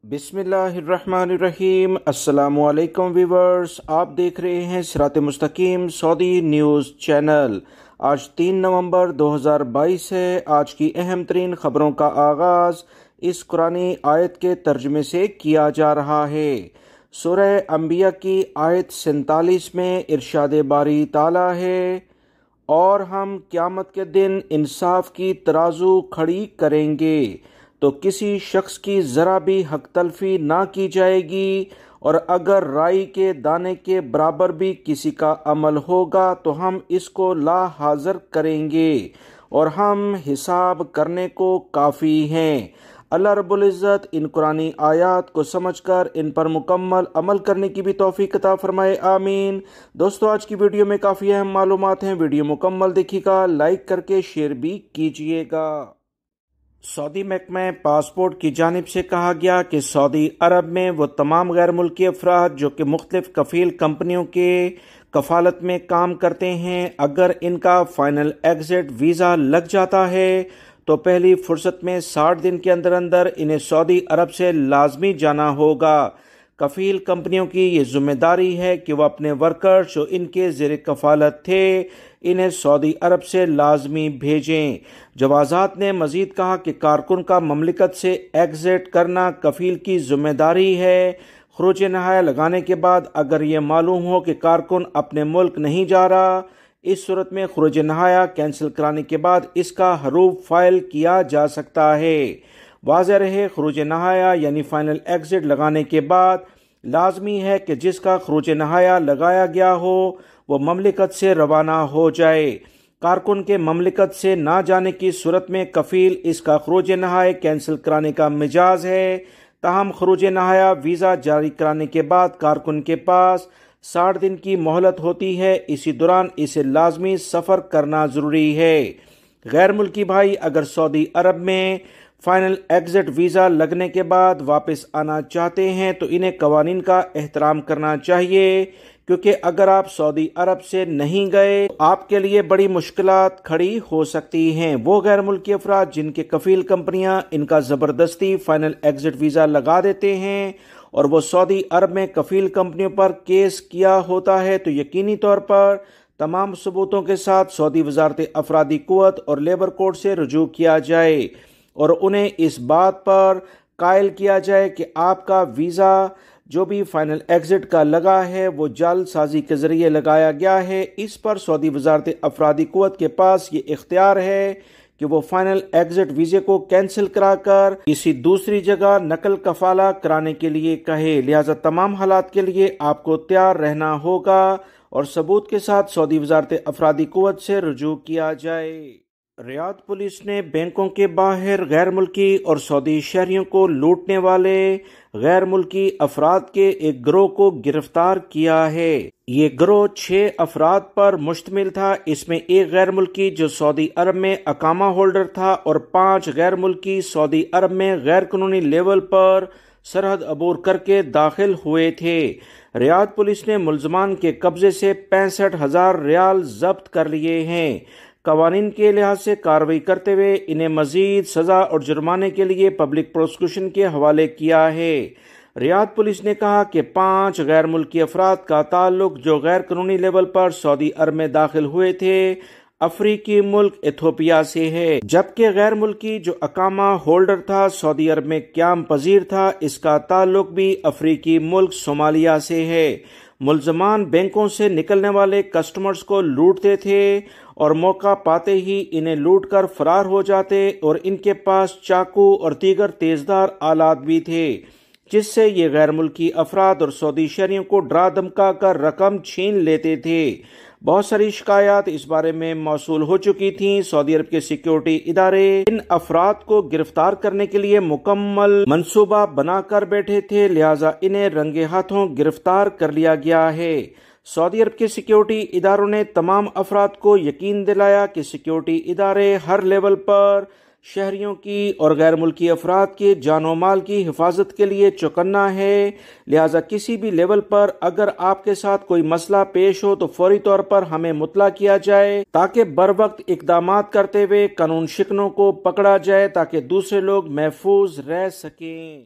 بسم اللہ الرحمن الرحیم۔ السلام علیکم ویورز، آپ دیکھ رہے ہیں صراط مستقیم سعودی نیوز چینل۔ آج 3 نومبر 2022 ہے۔ آج کی اہم ترین خبروں کا آغاز اس قرآنی آیت کے ترجمے سے کیا جا رہا ہے۔ سورہ انبیاء کی آیت 47 میں ارشاد باری تعالیٰ ہے، اور ہم قیامت کے دن انصاف کی ترازو کھڑی کریں گے تو کسی شخص کی ذرا بھی حق تلفی نہ کی جائے گی، اور اگر رائی کے دانے کے برابر بھی کسی کا عمل ہوگا تو ہم اس کو لا حاضر کریں گے، اور ہم حساب کرنے کو کافی ہیں۔ اللہ رب العزت ان قرآنی آیات کو سمجھ کر ان پر مکمل عمل کرنے کی بھی توفیق عطا فرمائے، آمین۔ دوستو، آج کی ویڈیو میں کافی اہم معلومات ہیں، ویڈیو مکمل دیکھیے گا، لائک کر کے شیئر بھی کیجیے گا۔ سعودی محکمہ پاسپورٹ کی جانب سے کہا گیا کہ سعودی عرب میں وہ تمام غیر ملکی افراد جو کہ مختلف کفیل کمپنیوں کے کفالت میں کام کرتے ہیں، اگر ان کا فائنل ایگزٹ ویزا لگ جاتا ہے تو پہلی فرصت میں 60 دن کے اندر اندر انہیں سعودی عرب سے لازمی جانا ہوگا۔ کفیل کمپنیوں کی یہ ذمہ داری ہے کہ وہ اپنے ورکرز جو ان کے زیر کفالت تھے انہیں سعودی عرب سے لازمی بھیجیں۔ جوازات نے مزید کہا کہ کارکن کا مملکت سے ایگزٹ کرنا کفیل کی ذمہ داری ہے۔ خروج نہایہ لگانے کے بعد اگر یہ معلوم ہو کہ کارکن اپنے ملک نہیں جا رہا، اس صورت میں خروج نہایہ کینسل کرانے کے بعد اس کا حروف فائل کیا جا سکتا ہے۔ واضح رہے، خروج نہایہ یعنی فائنل ایگزٹ لگانے کے بعد لازمی ہے کہ جس کا خروج نہایہ لگایا گیا ہو وہ مملکت سے روانہ ہو جائے۔ کارکن کے مملکت سے نہ جانے کی صورت میں کفیل اس کا خروج نہایہ کینسل کرانے کا مجاز ہے، تاہم خروج نہایہ ویزا جاری کرانے کے بعد کارکن کے پاس 60 دن کی مہلت ہوتی ہے، اسی دوران اسے لازمی سفر کرنا ضروری ہے۔ غیر ملکی بھائی اگر سعودی عرب میں فائنل ایگزٹ ویزا لگنے کے بعد واپس آنا چاہتے ہیں تو انہیں قوانین کا احترام کرنا چاہیے، کیونکہ اگر آپ سعودی عرب سے نہیں گئے تو آپ کے لیے بڑی مشکلات کھڑی ہو سکتی ہیں۔ وہ غیر ملکی افراد جن کے کفیل کمپنیاں ان کا زبردستی فائنل ایگزٹ ویزا لگا دیتے ہیں اور وہ سعودی عرب میں کفیل کمپنیوں پر کیس کیا ہوتا ہے تو یقینی طور پر تمام ثبوتوں کے ساتھ سعودی وزارت افرادی قوت اور لیبر کورٹ سے رجوع کیا جائے اور انہیں اس بات پر قائل کیا جائے کہ آپ کا ویزا جو بھی فائنل ایگزٹ کا لگا ہے وہ جعل سازی کے ذریعے لگایا گیا ہے۔ اس پر سعودی وزارت افرادی قوت کے پاس یہ اختیار ہے کہ وہ فائنل ایگزٹ ویزے کو کینسل کرا کر کسی دوسری جگہ نقل کفالہ کرانے کے لیے کہے، لہذا تمام حالات کے لیے آپ کو تیار رہنا ہوگا اور ثبوت کے ساتھ سعودی وزارت افرادی قوت سے رجوع کیا جائے۔ ریاض پولیس نے بینکوں کے باہر غیر ملکی اور سعودی شہریوں کو لوٹنے والے غیر ملکی افراد کے ایک گروہ کو گرفتار کیا ہے۔ یہ گروہ 6 افراد پر مشتمل تھا، اس میں ایک غیر ملکی جو سعودی عرب میں اقامہ ہولڈر تھا اور 5 غیر ملکی سعودی عرب میں غیر قانونی لیول پر سرحد عبور کر کے داخل ہوئے تھے۔ ریاض پولیس نے ملزمان کے قبضے سے 65,000 ریال ضبط کر لیے ہیں۔ قوانین کے لحاظ سے کارروائی کرتے ہوئے انہیں مزید سزا اور جرمانے کے لیے پبلک پروسیکیوشن کے حوالے کیا ہے۔ ریاض پولیس نے کہا کہ 5 غیر ملکی افراد کا تعلق جو غیر قانونی لیول پر سعودی عرب میں داخل ہوئے تھے افریقی ملک ایتھوپیا سے ہے، جبکہ غیر ملکی جو اقامہ ہولڈر تھا سعودی عرب میں قیام پذیر تھا، اس کا تعلق بھی افریقی ملک صومالیہ سے ہے۔ ملزمان بینکوں سے نکلنے والے کسٹمرز کو لوٹتے تھے اور موقع پاتے ہی انہیں لوٹ کر فرار ہو جاتے، اور ان کے پاس چاقو اور دیگر تیزدار آلات بھی تھے، جس سے یہ غیر ملکی افراد اور سعودی شہریوں کو ڈرا دھمکا کر رقم چھین لیتے تھے۔ بہت ساری شکایات اس بارے میں موصول ہو چکی تھیں۔ سعودی عرب کے سیکیورٹی ادارے ان افراد کو گرفتار کرنے کے لیے مکمل منصوبہ بنا کر بیٹھے تھے، لہٰذا انہیں رنگے ہاتھوں گرفتار کر لیا گیا ہے۔ سعودی عرب کے سیکیورٹی اداروں نے تمام افراد کو یقین دلایا کہ سیکیورٹی ادارے ہر لیول پر شہریوں کی اور غیر ملکی افراد کے جان و مال کی حفاظت کے لیے چوکنا ہے، لہٰذا کسی بھی لیول پر اگر آپ کے ساتھ کوئی مسئلہ پیش ہو تو فوری طور پر ہمیں مطلع کیا جائے تاکہ بروقت اقدامات کرتے ہوئے قانون شکنوں کو پکڑا جائے تاکہ دوسرے لوگ محفوظ رہ سکیں۔